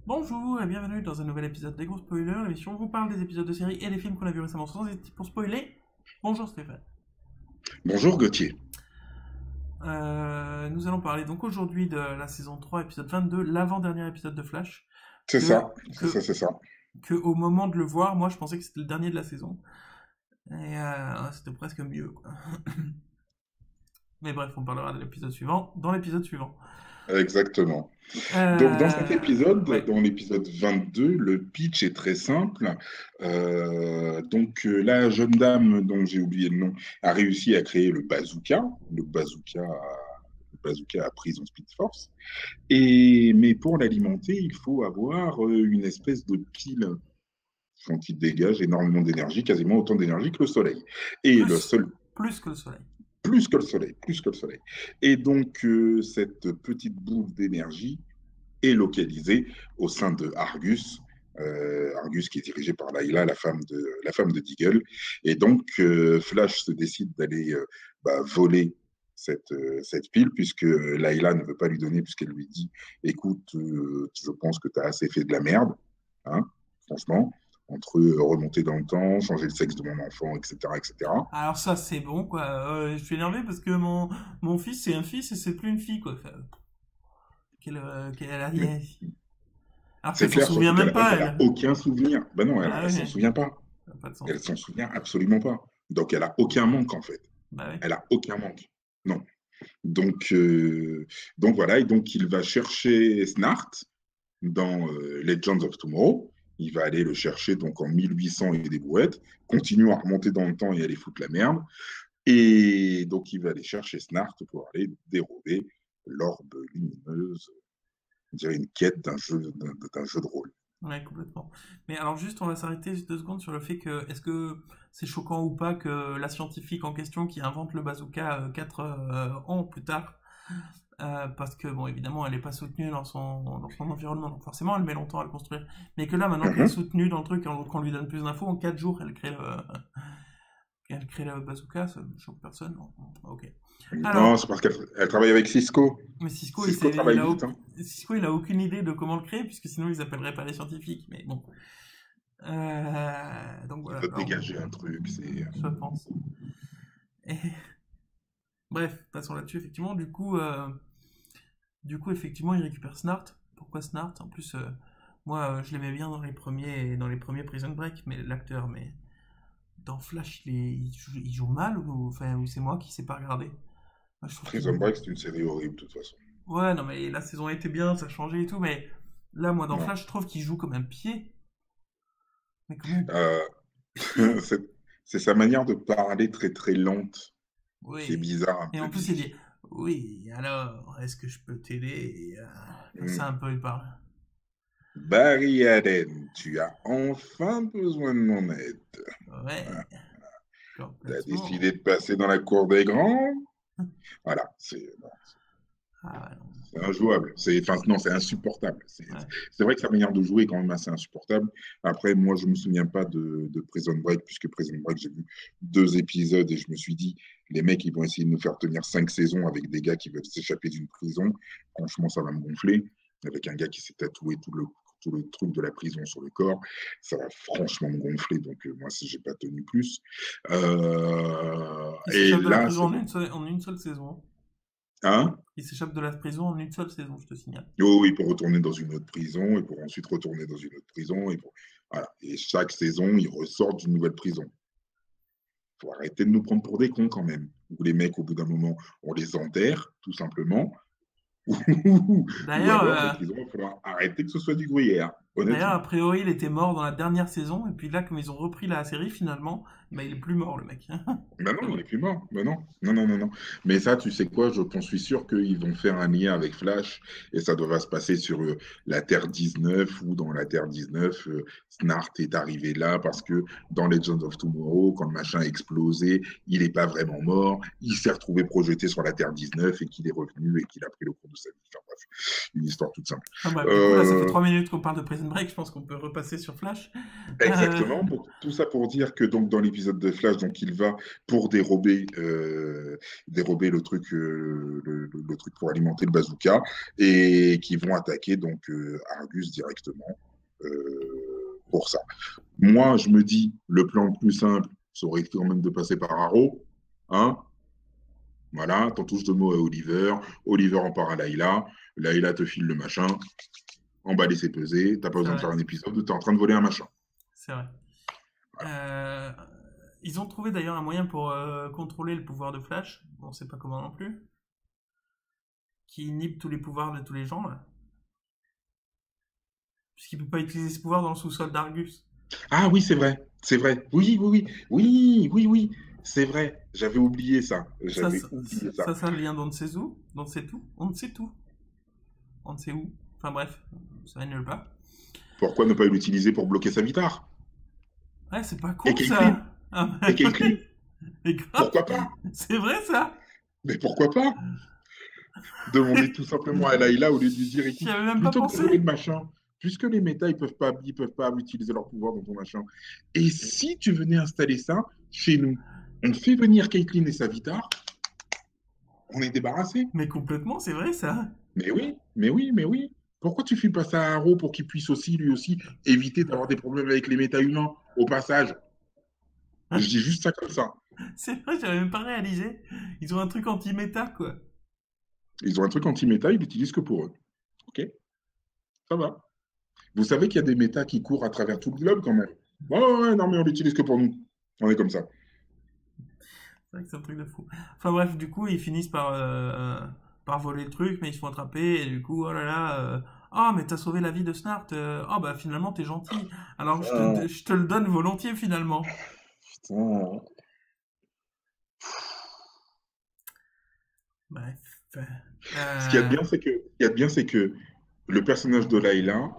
Bonjour et bienvenue dans un nouvel épisode des Gros Spoilers, l'émission où on vous parle des épisodes de séries et des films qu'on a vus récemment sans hésiter pour spoiler. Bonjour Stéphane. Bonjour Gauthier. Nous allons parler donc aujourd'hui de la saison 3, épisode 22, l'avant-dernier épisode de Flash, C'est que, ça, c'est ça, que, c'est ça. que au moment de le voir, moi je pensais que c'était le dernier de la saison. Et c'était presque mieux, quoi. Mais bref, on parlera de l'épisode suivant dans l'épisode suivant. Exactement. Donc dans cet épisode, Ouais, dans l'épisode 22, le pitch est très simple. La jeune dame dont j'ai oublié le nom a réussi à créer le bazooka à Prison Speed Force. Mais pour l'alimenter, il faut avoir une espèce de pile qui dégage énormément d'énergie, quasiment autant d'énergie que le Soleil. Et le plus, seul plus que le soleil. Plus que le soleil, plus que le soleil. Et donc, cette petite boule d'énergie est localisée au sein de Argus, Argus qui est dirigé par Layla, la femme de Deagle. Et donc, Flash se décide d'aller voler cette pile, puisque Layla ne veut pas lui donner, puisqu'elle lui dit, écoute, je pense que tu as assez fait de la merde, hein, franchement, entre remonter dans le temps, changer le sexe de mon enfant, etc., etc. Alors ça c'est bon quoi. Je suis énervé parce que mon fils c'est un fils et c'est plus une fille quoi. Enfin, qu'elle a Mais rien. Alors c'est qu'elle s'en clair, souvient surtout même qu'elle pas a elle. aucun souvenir. Ben non, Bah elle s'en ouais, souvient pas. ça n'a pas de Elle sens. s'en souvient absolument pas. Donc, elle a aucun manque, en fait. Bah ouais. Elle a aucun manque. Non. Donc, euh, donc voilà, et donc il va chercher Snart dans Legends of Tomorrow. Il va aller le chercher donc en 1800 et des brouettes, continue à remonter dans le temps et aller foutre la merde. Et donc, il va aller chercher Snart pour aller dérober l'orbe lumineuse, on dirait une quête d'un jeu de rôle. Ouais, complètement. Mais alors juste, on va s'arrêter juste 2 secondes sur le fait que, est-ce que c'est choquant ou pas que la scientifique en question qui invente le bazooka 4 ans plus tard, parce que, bon, évidemment, elle n'est pas soutenue dans son environnement, donc forcément, elle met longtemps à le construire, mais que là, maintenant qu'elle est Mhm. soutenue dans le truc, qu'on lui donne plus d'infos, en 4 jours, elle crée le bazooka, ça ne choque personne, non? Ok. Non, Alors, c'est parce qu'elle travaille avec Cisco. mais Cisco, Cisco travaille vite, hein. Cisco, il a aucune idée de comment le créer, puisque sinon, ils appelleraient pas les scientifiques, mais bon. Donc Il voilà, veut alors, dégager un truc. C'est je pense. Et, bref, passons là-dessus, effectivement. Du coup, effectivement, il récupère Snart. Pourquoi Snart? En plus, moi, je l'aimais bien dans les premiers Prison Break, mais l'acteur, mais dans Flash, il joue mal ou c'est moi qui sais pas regarder? Moi, je trouve qu'il. Prison Break, c'est une série horrible de toute façon. Ouais, non, mais la saison était bien, ça changeait et tout, mais là, moi, dans Non. Flash, je trouve qu'il joue comme un pied. Mais comment? Euh, c'est c'est sa manière de parler très très lente qui est Oui. bizarre, un Et peu en plus, il dit difficile. oui, alors, est-ce que je peux t'aider? Comme ça, Hmm. un peu, il parle. Barry Allen, tu as enfin besoin de mon aide. Ouais, Tu as complètement. décidé de passer dans la cour des grands. Voilà, Ah, ouais, non. c'est injouable. Enfin, non, c'est insupportable. Ouais. C'est vrai que sa manière de jouer est quand même assez insupportable. Après, moi, je ne me souviens pas de Prison Break, puisque Prison Break, j'ai vu 2 épisodes et je me suis dit, les mecs, ils vont essayer de nous faire tenir 5 saisons avec des gars qui veulent s'échapper d'une prison. Franchement, ça va me gonfler. Avec un gars qui s'est tatoué tout le truc de la prison sur le corps, ça va franchement me gonfler. Donc, moi, si j'ai pas tenu plus. Il Et s'échappe de la là, prison en une seule saison. hein? Il s'échappe de la prison en une seule saison, je te signale. Oh, oui, pour retourner dans une autre prison, et pour ensuite retourner dans une autre prison. Voilà. Et chaque saison, ils ressortent d'une nouvelle prison. Il faut arrêter de nous prendre pour des cons quand même. Ou les mecs, au bout d'un moment, on les enterre, tout simplement. Ou D'ailleurs, alors, les prisons, il va falloir arrêter que ce soit du gruyère, d'ailleurs, honnêtement. a priori, il était mort dans la dernière saison, et puis là, comme ils ont repris la série, finalement, bah, il est plus mort, le mec. Ben Mais non, il bon. est plus mort. Ben non. Non, non, non, non. Mais ça, tu sais quoi, j'en suis sûr qu'ils vont faire un lien avec Flash et ça devra se passer sur la Terre 19 ou dans la Terre 19, Snart est arrivé là parce que dans Legends of Tomorrow, quand le machin a explosé, il n'est pas vraiment mort. Il s'est retrouvé projeté sur la Terre 19 et qu'il est revenu et qu'il a pris le cours de sa vie. Enfin, une histoire toute simple. Enfin, bref, du coup, là, ça fait 3 minutes qu'on parle de Prison Break. Je pense qu'on peut repasser sur Flash. Exactement. Donc, tout ça pour dire que donc dans l'épisode de Flash, donc il va pour dérober le truc, le truc pour alimenter le bazooka et qui vont attaquer donc Argus directement pour ça. Moi, je me dis le plan le plus simple, ça aurait été quand même de passer par Arrow, hein. Voilà, t'en touches deux mots à Oliver, Oliver en part à Layla, Layla te file le machin, emballer c'est pesé, t'as pas besoin de faire un épisode, t'es en train de voler un machin. C'est vrai. Ils ont trouvé d'ailleurs un moyen pour contrôler le pouvoir de Flash, on sait pas comment non plus, qui inhibe tous les pouvoirs de tous les gens, là. Puisqu'il peut pas utiliser ce pouvoir dans le sous-sol d'Argus. Ah oui, c'est vrai, c'est vrai. Oui, c'est vrai. J'avais oublié ça. Ça vient d'on ne sait où, d'on ne sait tout, on ne sait tout. On ne sait où. Enfin bref, ça vient nulle part. Pourquoi ne pas l'utiliser pour bloquer sa Vitar? Ouais, c'est pas con ça. Et Caitlyn. Pourquoi pas? C'est vrai ça. Mais pourquoi pas? Demander tout simplement à Layla au lieu de lui dire écoute, plutôt que de voler le machin, puisque les méta ils peuvent pas utiliser leur pouvoir dans ton machin. Et si tu venais installer ça chez nous, on fait venir Caitlyn et sa Vitar, on est débarrassé. Mais complètement, c'est vrai ça. Mais oui. Pourquoi tu files pas ça à Arrow pour qu'il puisse aussi, lui aussi, éviter d'avoir des problèmes avec les méta-humains au passage? Je dis juste ça comme ça. C'est vrai, j'avais même pas réalisé. Ils ont un truc anti-méta, quoi. Ils ont un truc anti-méta, ils l'utilisent que pour eux. Ok, ça va. Vous savez qu'il y a des méta qui courent à travers tout le globe quand même. Ouais, non mais on l'utilise que pour nous. On est comme ça. C'est vrai que c'est un truc de fou. Enfin bref, du coup, ils finissent par voler le truc, mais ils se font attraper, et du coup, oh là là, oh mais t'as sauvé la vie de Snart, oh bah finalement t'es gentil, alors je te le donne volontiers finalement. Putain. Bref. Ce qu'il y a de bien, c'est que le personnage de Layla,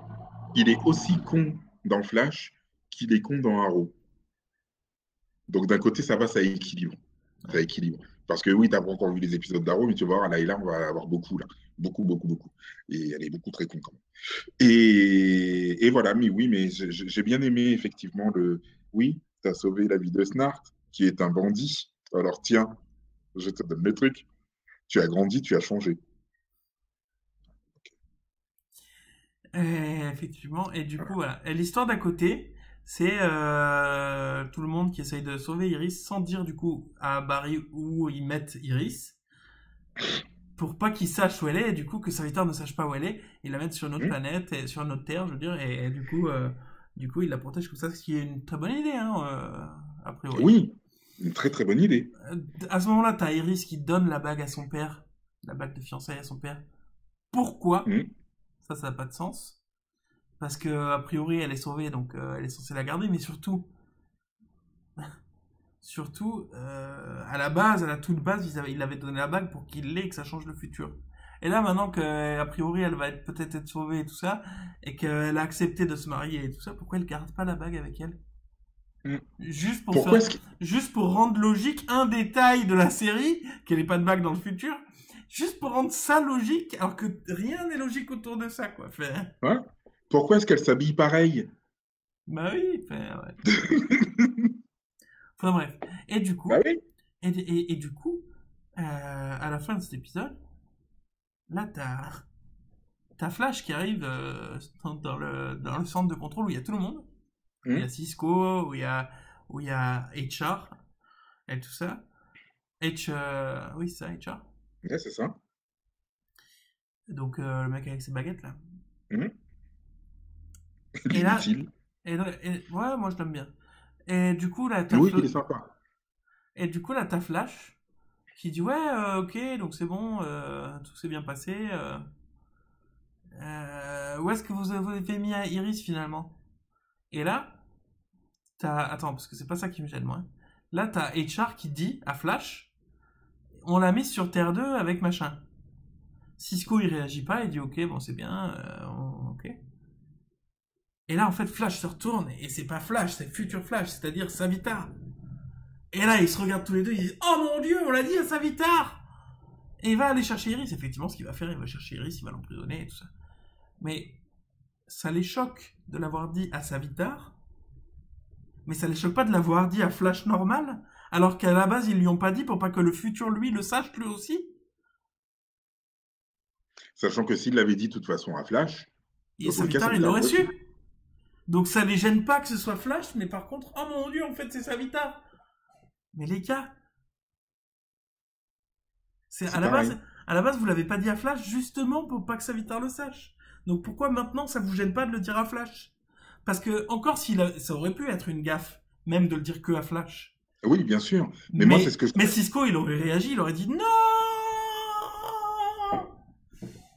il est aussi con dans Flash qu'il est con dans Arrow. Donc d'un côté, ça va, ça équilibre. Ça équilibre. Parce que oui, tu n'as pas encore vu les épisodes d'Arrow, mais tu vas voir, Layla, on va avoir beaucoup là. Beaucoup. Et elle est beaucoup très con quand même. Et voilà, mais oui, mais j'ai bien aimé effectivement le. Oui, tu as sauvé la vie de Snart, qui est un bandit. Alors tiens, je te donne le truc. Tu as grandi, tu as changé. Effectivement, et du coup, voilà. Et l'histoire d'à côté, c'est tout le monde qui essaye de sauver Iris sans dire du coup à Barry où ils mettent Iris pour pas qu'il sache où elle est et du coup que Savitar ne sache pas où elle est, ils la mettent sur notre planète et sur notre terre, je veux dire, et du coup ils la protègent comme ça, ce qui est une très bonne idée, hein, a priori. Oui, une très très bonne idée. À ce moment-là, t'as Iris qui donne la bague à son père, la bague de fiançailles à son père. Pourquoi? Ça n'a pas de sens. Parce que a priori elle est sauvée, donc elle est censée la garder, mais surtout, à la base, à la toute base, il avait donné la bague pour qu'il l'ait et que ça change le futur. Et là, maintenant qu'a priori elle va peut-être être sauvée et tout ça, et qu'elle a accepté de se marier et tout ça, pourquoi elle garde pas la bague avec elle? Juste pour rendre logique un détail de la série, qu'elle n'ait pas de bague dans le futur, juste pour rendre ça logique, alors que rien n'est logique autour de ça, quoi. Ouais. Pourquoi est-ce qu'elle s'habille pareil? Bah oui, ouais. Enfin bref. Et du coup, bah oui. et du coup, à la fin de cet épisode, là t'as Flash qui arrive dans le centre de contrôle où il y a tout le monde. Il y a Cisco, où il y a HR et tout ça. Oui, c'est ça, HR. Ouais, c'est ça. Donc le mec avec ses baguettes là. Et là, ouais, moi je l'aime bien. Et du coup là, oui, il est sympa. Et du coup là, t'as Flash qui dit ouais, ok, donc c'est bon, tout s'est bien passé. Où est-ce que vous avez mis à Iris finalement? Et là, attends, parce que c'est pas ça qui me gêne moi. Là, t'as HR qui dit à Flash, on l'a mise sur Terre 2 avec machin. Cisco il réagit pas, il dit ok, bon c'est bien, ok. Et là, en fait, Flash se retourne, et c'est pas Flash, c'est Future Flash, c'est-à-dire Savitar. Et là, ils se regardent tous les deux, ils disent « Oh mon Dieu, on l'a dit à Savitar !» Et il va aller chercher Iris, effectivement, ce qu'il va faire, il va chercher Iris, il va l'emprisonner et tout ça. Mais ça les choque de l'avoir dit à Savitar, mais ça les choque pas de l'avoir dit à Flash normal, alors qu'à la base, ils lui ont pas dit pour pas que le futur, lui, le sache lui aussi. Sachant que s'il l'avait dit de toute façon à Flash, Et dans tous les cas, Savitar, il Savitar l'aurait l'aurait su. su. Donc ça les gêne pas que ce soit Flash, mais par contre, oh mon dieu, en fait, c'est Savitar. Mais les gars, c'est C'est pareil. à la base, vous l'avez pas dit à Flash justement pour pas que Savitar le sache. Donc pourquoi maintenant ça vous gêne pas de le dire à Flash? Parce que encore ça aurait pu être une gaffe, même de le dire que à Flash. Oui, bien sûr. Mais moi, c'est ce que je Mais trouve. Cisco, il aurait réagi, il aurait dit non.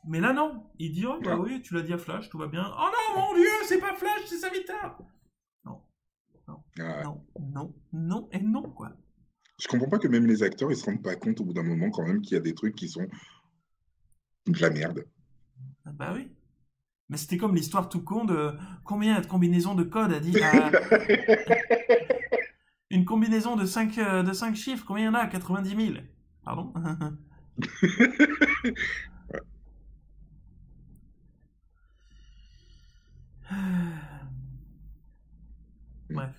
Mais là non, il dit oh bah Ah, oui, tu l'as dit à Flash, tout va bien. Oh non mon dieu, c'est pas Flash, c'est Savitar. Non, non, ah. non, non, non et non quoi. Je comprends pas que même les acteurs, ils se rendent pas compte au bout d'un moment quand même qu'il y a des trucs qui sont de la merde. Ah bah oui. Mais c'était comme l'histoire tout con de combien de combinaisons de code a dit une combinaison de 5 chiffres, combien il y en a? 90 000. Pardon. Bref.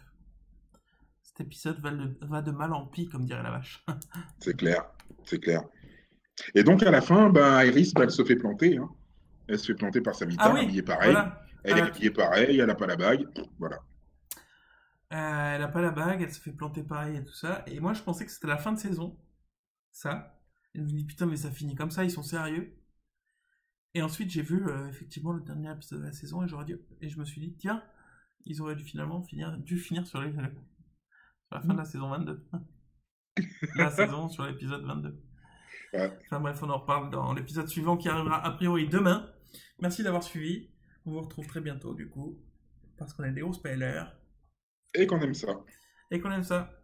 Cet épisode va de mal en pis, comme dirait la vache. C'est clair, c'est clair. Et donc à la fin, bah, Iris, bah, elle se fait planter. Hein. Elle se fait planter par Ah Savitar, oui, habillée pareil. voilà. Elle est habillée pareil, elle n'a pas la bague. Voilà. Elle a pas la bague, elle se fait planter pareil et tout ça. Et moi, je pensais que c'était la fin de saison. Ça. Et je me dis, putain, mais ça finit comme ça, ils sont sérieux. Et ensuite, j'ai vu effectivement le dernier épisode de la saison et je me suis dit, tiens, ils auraient dû finalement finir sur la fin de la saison 22. La saison sur l'épisode 22. Ouais. Enfin bref, on en reparle dans l'épisode suivant qui arrivera a priori demain. Merci d'avoir suivi. On vous retrouve très bientôt du coup, parce qu'on est des gros spoilers Et qu'on aime ça. et qu'on aime ça.